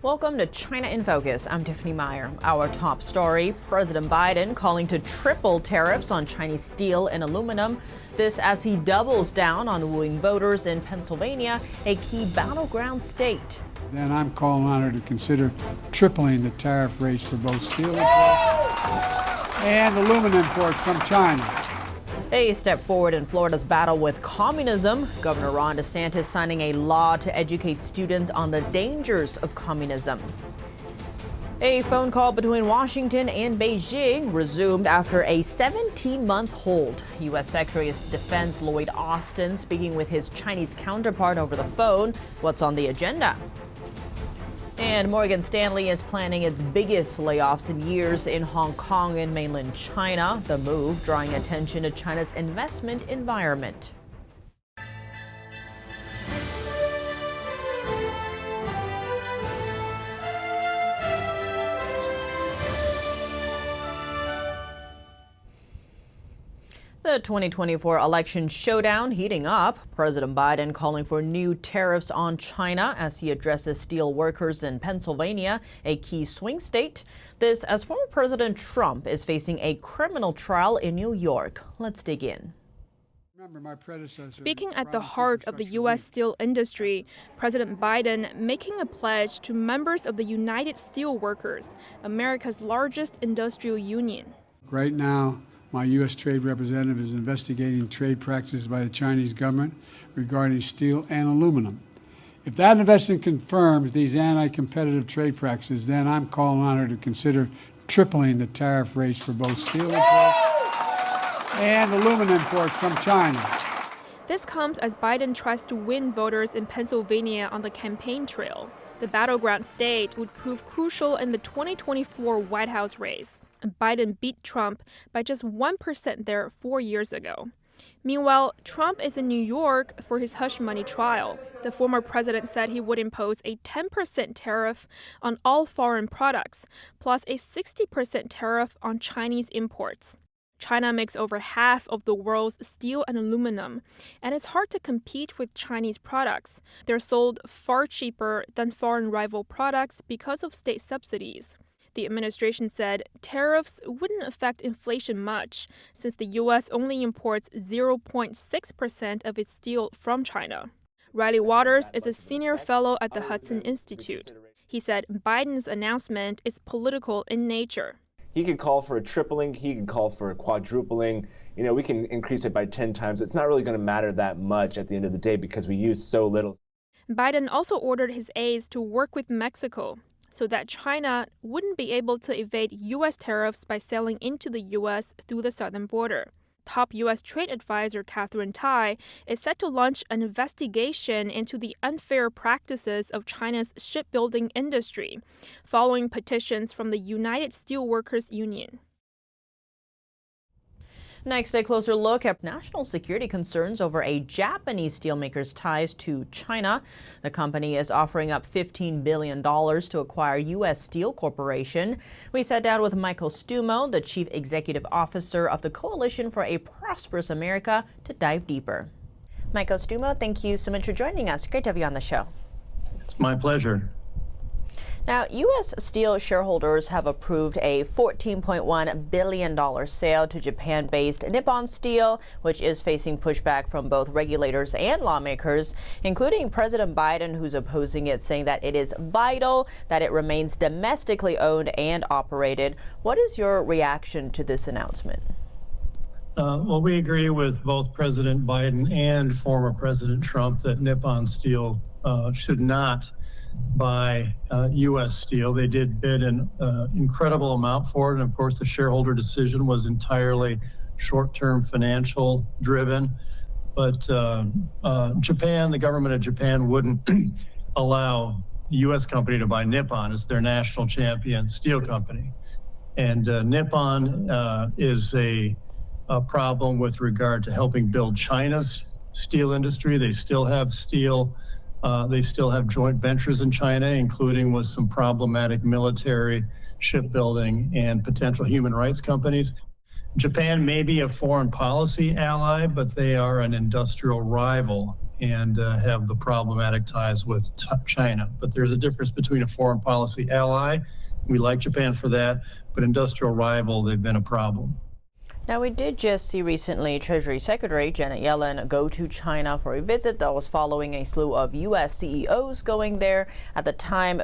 Welcome to China in Focus. I'm Tiffany Meyer. Our top story, President Biden calling to triple tariffs on Chinese steel and aluminum. This as he doubles down on wooing voters in Pennsylvania, a key battleground state. Then I'm calling on her to consider tripling the tariff rates for both steel imports and aluminum imports from China. A step forward in Florida's battle with communism. Governor Ron DeSantis signing a law to educate students on the dangers of communism. A phone call between Washington and Beijing resumed after a 17-month hold. U.S. Secretary of Defense Lloyd Austin speaking with his Chinese counterpart over the phone. What's on the agenda? And Morgan Stanley is planning its biggest layoffs in years in Hong Kong and mainland China. The move drawing attention to China's investment environment. The 2024 election showdown heating up. President Biden calling for new tariffs on China as he addresses steel workers in Pennsylvania, a key swing state. This as former President Trump is facing a criminal trial in New York. Let's dig in. Speaking at the heart of the U.S. steel industry, President Biden making a pledge to members of the United Steelworkers, America's largest industrial union. Right now, my U.S. trade representative is investigating trade practices by the Chinese government regarding steel and aluminum. If that investigation confirms these anti-competitive trade practices, then I'm calling on her to consider tripling the tariff rates for both steel imports and aluminum imports from China. This comes as Biden tries to win voters in Pennsylvania on the campaign trail. The battleground state would prove crucial in the 2024 White House race. Biden beat Trump by just 1% there 4 years ago. Meanwhile, Trump is in New York for his hush money trial. The former president said he would impose a 10% tariff on all foreign products, plus a 60% tariff on Chinese imports. China makes over half of the world's steel and aluminum, and it's hard to compete with Chinese products. They're sold far cheaper than foreign rival products because of state subsidies. The administration said tariffs wouldn't affect inflation much, since the U.S. only imports 0.6% of its steel from China. Riley Waters is a senior fellow at the Hudson Institute. He said Biden's announcement is political in nature. He could call for a tripling, he could call for a quadrupling. We can increase it by 10 times. It's not really going to matter that much at the end of the day because we use so little. Biden also ordered his aides to work with Mexico so that China wouldn't be able to evade U.S. tariffs by sailing into the U.S. through the southern border. Top U.S. trade advisor Catherine Tai is set to launch an investigation into the unfair practices of China's shipbuilding industry, following petitions from the United Steelworkers Union. Next, a closer look at national security concerns over a Japanese steelmaker's ties to China. The company is offering up $15 billion to acquire U.S. Steel Corporation. We sat down with Michael Stumo, the chief executive officer of the Coalition for a Prosperous America, to dive deeper. Michael Stumo, thank you so much for joining us. Great to have you on the show. It's my pleasure. Now, U.S. Steel shareholders have approved a $14.1 billion sale to Japan-based Nippon Steel, which is facing pushback from both regulators and lawmakers, including President Biden, who's opposing it, saying that it is vital that it remains domestically owned and operated. What is your reaction to this announcement? Well, we agree with both President Biden and former President Trump that Nippon Steel should not buy U.S. steel. They did bid an incredible amount for it, and of course the shareholder decision was entirely short-term financial driven. But Japan, the government of Japan, wouldn't allow a U.S. company to buy Nippon as their national champion steel company. And Nippon is a problem with regard to helping build China's steel industry. They still have steel. They still have joint ventures in China, including with some problematic military, shipbuilding, and potential human rights companies. Japan may be a foreign policy ally, but they are an industrial rival. and have the problematic ties with China. But there's a difference between a foreign policy ally, we like Japan for that, but industrial rival, they've been a problem. Now, we did just see recently Treasury Secretary Janet Yellen go to China for a visit that was following a slew of U.S. CEOs going there. At the time,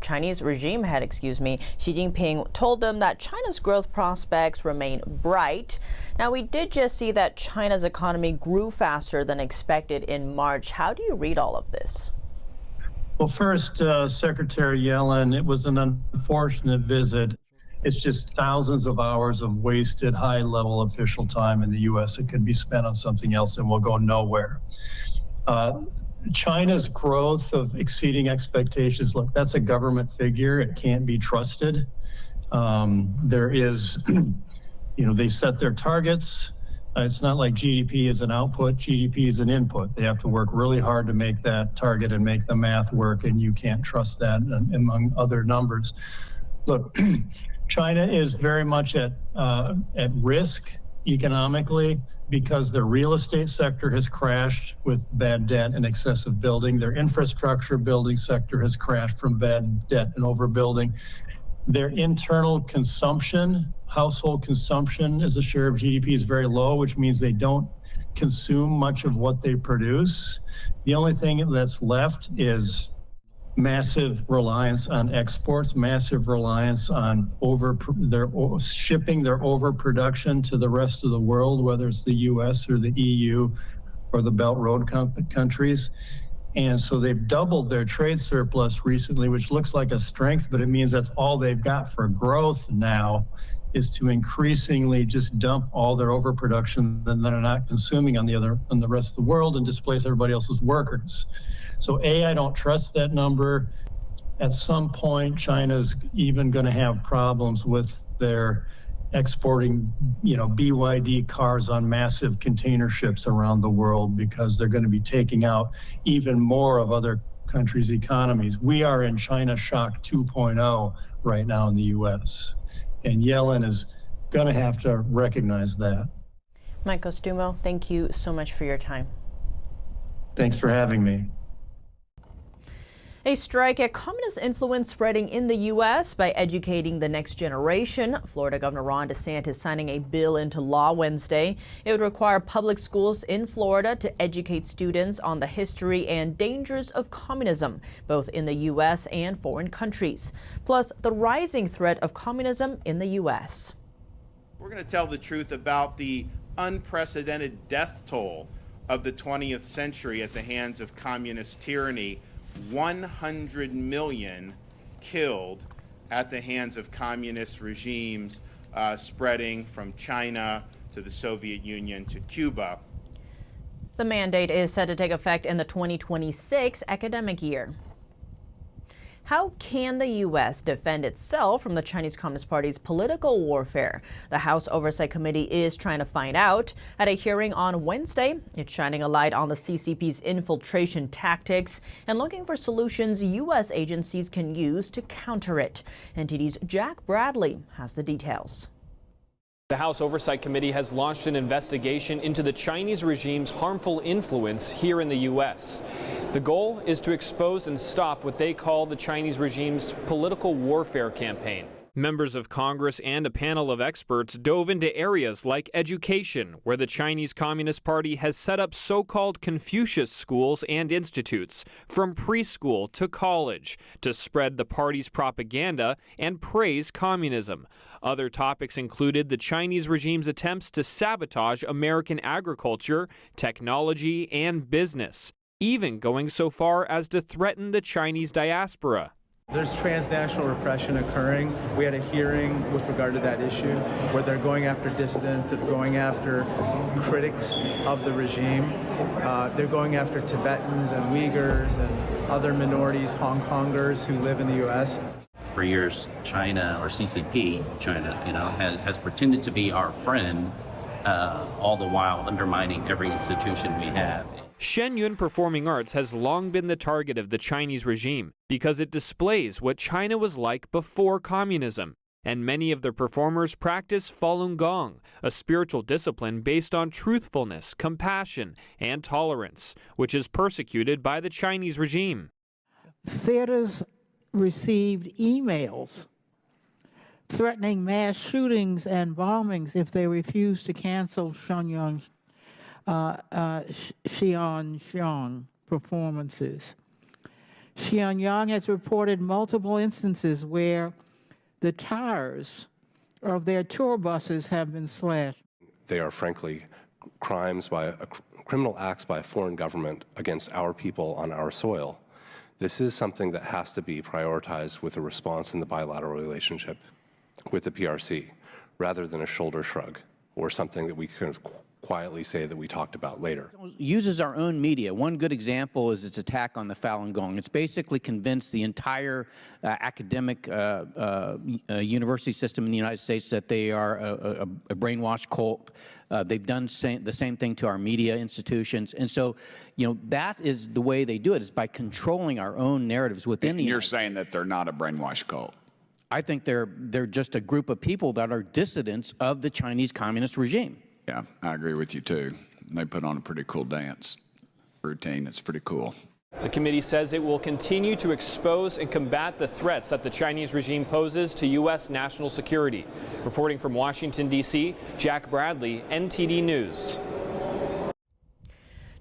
Chinese regime head, Xi Jinping told them that China's growth prospects remain bright. Now, we did just see that China's economy grew faster than expected in March. How do you read all of this? Well, first, Secretary Yellen, it was an unfortunate visit. It's just thousands of hours of wasted high-level official time in the U.S. It could be spent on something else and will go nowhere. China's growth of exceeding expectations, look, that's a government figure. It can't be trusted. There is, they set their targets. It's not like GDP is an output, GDP is an input. They have to work really hard to make that target and make the math work, and you can't trust that among other numbers. Look, China is very much at risk economically because their real estate sector has crashed with bad debt and excessive building. Their infrastructure building sector has crashed from bad debt and overbuilding. Their internal consumption, household consumption as a share of GDP is very low, which means they don't consume much of what they produce. The only thing that's left is massive reliance on exports, massive reliance on shipping their overproduction to the rest of the world, whether it's the US or the EU or the Belt Road countries. And so they've doubled their trade surplus recently, which looks like a strength, but it means that's all they've got for growth now, is to increasingly just dump all their overproduction that they're not consuming on the rest of the world and displace everybody else's workers. So I don't trust that number. At some point, China's even going to have problems with their exporting, BYD cars on massive container ships around the world because they're going to be taking out even more of other countries' economies. We are in China shock 2.0 right now in the U.S., and Yellen is going to have to recognize that. Michael Stumo, thank you so much for your time. Thanks for having me. A strike at communist influence spreading in the U.S. by educating the next generation. Florida Governor Ron DeSantis signing a bill into law Wednesday. It would require public schools in Florida to educate students on the history and dangers of communism, both in the U.S. and foreign countries, plus the rising threat of communism in the U.S. We're going to tell the truth about the unprecedented death toll of the 20th century at the hands of communist tyranny. 100 million killed at the hands of communist regimes, spreading from China to the Soviet Union to Cuba. The mandate is set to take effect in the 2026 academic year. How can the U.S. defend itself from the Chinese Communist Party's political warfare? The House Oversight Committee is trying to find out. At a hearing on Wednesday, it's shining a light on the CCP's infiltration tactics and looking for solutions U.S. agencies can use to counter it. NTD's Jack Bradley has the details. The House Oversight Committee has launched an investigation into the Chinese regime's harmful influence here in the U.S. The goal is to expose and stop what they call the Chinese regime's political warfare campaign. Members of Congress and a panel of experts dove into areas like education, where the Chinese Communist Party has set up so-called Confucius schools and institutes, from preschool to college, to spread the party's propaganda and praise communism. Other topics included the Chinese regime's attempts to sabotage American agriculture, technology, and business, even going so far as to threaten the Chinese diaspora. There's transnational repression occurring. We had a hearing with regard to that issue where they're going after dissidents, they're going after critics of the regime. They're going after Tibetans and Uyghurs and other minorities, Hong Kongers who live in the U.S. For years, China, or CCP, China, has pretended to be our friend, all the while undermining every institution we have. Shenyun Performing Arts has long been the target of the Chinese regime because it displays what China was like before communism. and many of the performers practice Falun Gong, a spiritual discipline based on truthfulness, compassion, and tolerance, which is persecuted by the Chinese regime. Theaters received emails threatening mass shootings and bombings if they refused to cancel Xianxiang performances. Xianxiang has reported multiple instances where the tires of their tour buses have been slashed. They are frankly criminal acts by a foreign government against our people on our soil. This is something that has to be prioritized with a response in the bilateral relationship with the PRC, rather than a shoulder shrug or something that we kind of quietly say that we talked about later. Uses our own media. One good example is its attack on the Falun Gong. It's basically convinced the entire academic university system in the United States that they are a brainwashed cult. They've done the same thing to our media institutions. And so, you know, that is the way they do it, is by controlling our own narratives within the United States. You're saying that they're not a brainwashed cult? I think they're just a group of people that are dissidents of the Chinese Communist regime. Yeah, I agree with you too. They put on a pretty cool dance routine. It's pretty cool. The committee says it will continue to expose and combat the threats that the Chinese regime poses to U.S. national security. Reporting from Washington, D.C., Jack Bradley, NTD News.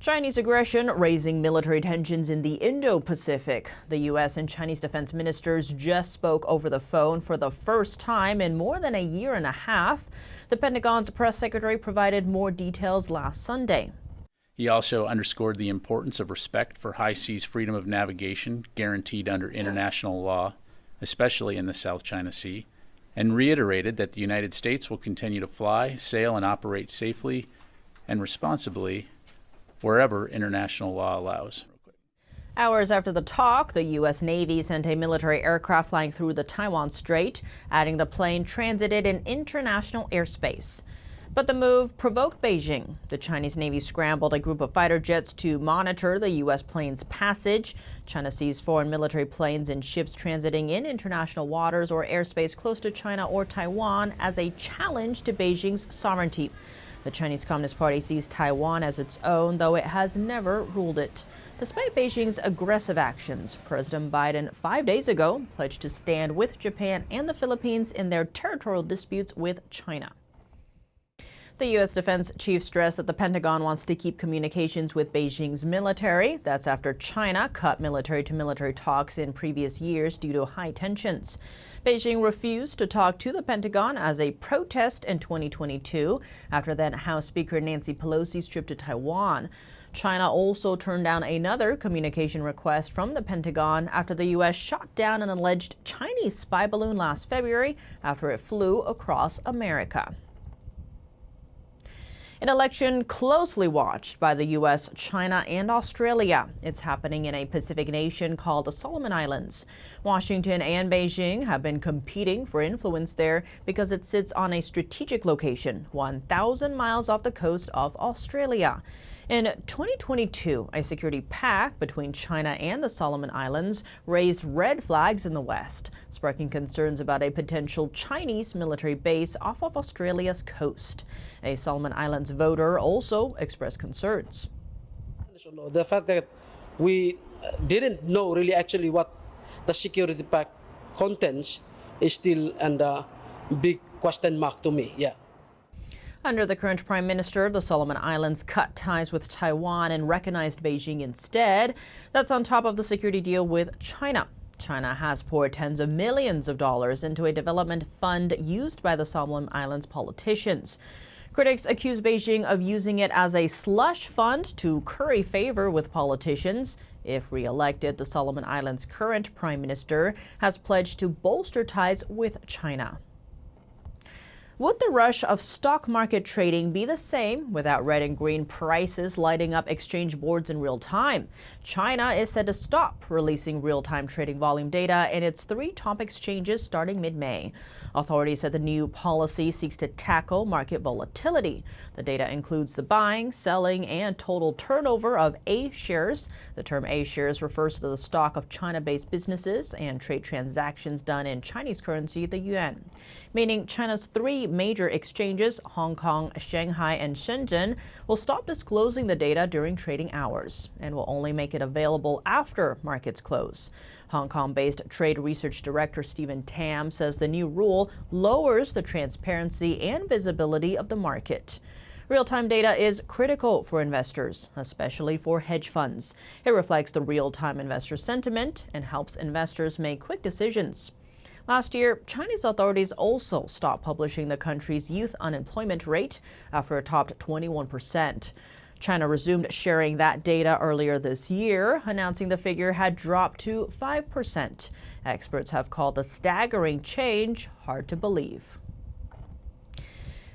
Chinese aggression raising military tensions in the Indo-Pacific. The U.S. and Chinese defense ministers just spoke over the phone for the first time in more than a year and a half. The Pentagon's press secretary provided more details last Sunday. He also underscored the importance of respect for high seas freedom of navigation guaranteed under international law, especially in the South China Sea, and reiterated that the United States will continue to fly, sail, and operate safely and responsibly wherever international law allows. Hours after the talk, the U.S. Navy sent a military aircraft flying through the Taiwan Strait, adding the plane transited in international airspace. But the move provoked Beijing. The Chinese Navy scrambled a group of fighter jets to monitor the U.S. plane's passage. China sees foreign military planes and ships transiting in international waters or airspace close to China or Taiwan as a challenge to Beijing's sovereignty. The Chinese Communist Party sees Taiwan as its own, though it has never ruled it. Despite Beijing's aggressive actions, President Biden 5 days ago pledged to stand with Japan and the Philippines in their territorial disputes with China. The U.S. defense chief stressed that the Pentagon wants to keep communications with Beijing's military. That's after China cut military-to-military talks in previous years due to high tensions. Beijing refused to talk to the Pentagon as a protest in 2022 after then House Speaker Nancy Pelosi's trip to Taiwan. China also turned down another communication request from the Pentagon after the U.S. shot down an alleged Chinese spy balloon last February after it flew across America. An election closely watched by the U.S., China, and Australia. It's happening in a Pacific nation called the Solomon Islands. Washington and Beijing have been competing for influence there because it sits on a strategic location, 1,000 miles off the coast of Australia. In 2022, a security pact between China and the Solomon Islands raised red flags in the West, sparking concerns about a potential Chinese military base off of Australia's coast. A Solomon Islands voter also expressed concerns. The fact that we didn't know really actually what the security pact contains is still a big question mark to me. Yeah. Under the current prime minister, the Solomon Islands cut ties with Taiwan and recognized Beijing instead. That's on top of the security deal with China. China has poured tens of millions of dollars into a development fund used by the Solomon Islands politicians. Critics accuse Beijing of using it as a slush fund to curry favor with politicians. If re-elected, the Solomon Islands' current prime minister has pledged to bolster ties with China. Would the rush of stock market trading be the same without red and green prices lighting up exchange boards in real time? China is set to stop releasing real-time trading volume data in its 3 top exchanges starting mid-May. Authorities said the new policy seeks to tackle market volatility. The data includes the buying, selling, and total turnover of A shares. The term A shares refers to the stock of China-based businesses and trade transactions done in Chinese currency, the yuan. Meaning China's 3 major exchanges, Hong Kong, Shanghai, and Shenzhen, will stop disclosing the data during trading hours and will only make it available after markets close. Hong Kong-based Trade Research Director Stephen Tam says the new rule lowers the transparency and visibility of the market. Real-time data is critical for investors, especially for hedge funds. It reflects the real-time investor sentiment and helps investors make quick decisions. Last year, Chinese authorities also stopped publishing the country's youth unemployment rate after it topped 21%. China resumed sharing that data earlier this year, announcing the figure had dropped to 5%. Experts have called the staggering change hard to believe.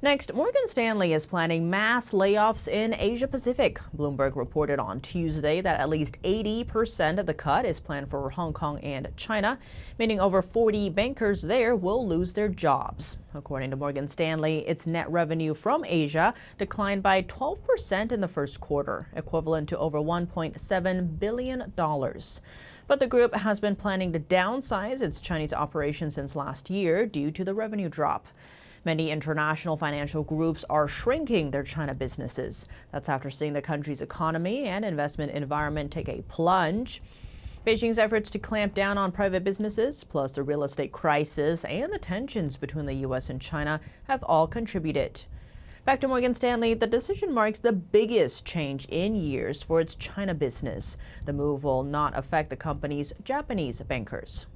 Next, Morgan Stanley is planning mass layoffs in Asia-Pacific. Bloomberg reported on Tuesday that at least 80% of the cut is planned for Hong Kong and China, meaning over 40 bankers there will lose their jobs. According to Morgan Stanley, its net revenue from Asia declined by 12% in the first quarter, equivalent to over $1.7 billion. But the group has been planning to downsize its Chinese operations since last year due to the revenue drop. Many international financial groups are shrinking their China businesses. That's after seeing the country's economy and investment environment take a plunge. Beijing's efforts to clamp down on private businesses, plus the real estate crisis and the tensions between the U.S. and China, have all contributed. Back to Morgan Stanley, the decision marks the biggest change in years for its China business. The move will not affect the company's Japanese bankers.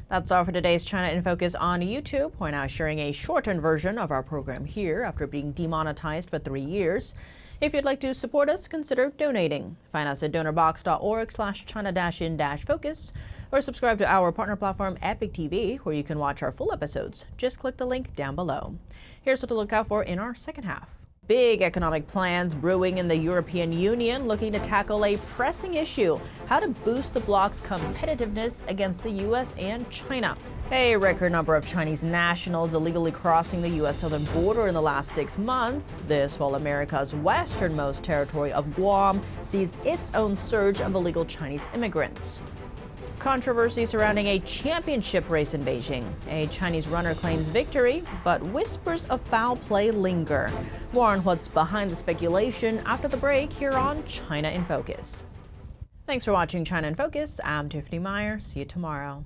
That's all for today's China in Focus on YouTube. We're now sharing a shortened version of our program here after being demonetized for 3 years. If you'd like to support us, consider donating. Find us at donorbox.org/China-in-focus or subscribe to our partner platform Epic TV, where you can watch our full episodes. Just click the link down below. Here's what to look out for in our second half. Big economic plans brewing in the European Union, looking to tackle a pressing issue: how to boost the bloc's competitiveness against the U.S. and China. A record number of Chinese nationals illegally crossing the U.S. southern border in the last 6 months. This while America's westernmost territory of Guam sees its own surge of illegal Chinese immigrants. Controversy surrounding a championship race in Beijing. A Chinese runner claims victory, but whispers of foul play linger. More on what's behind the speculation after the break here on China in Focus. Thanks for watching China in Focus. I'm Tiffany Meyer. See you tomorrow.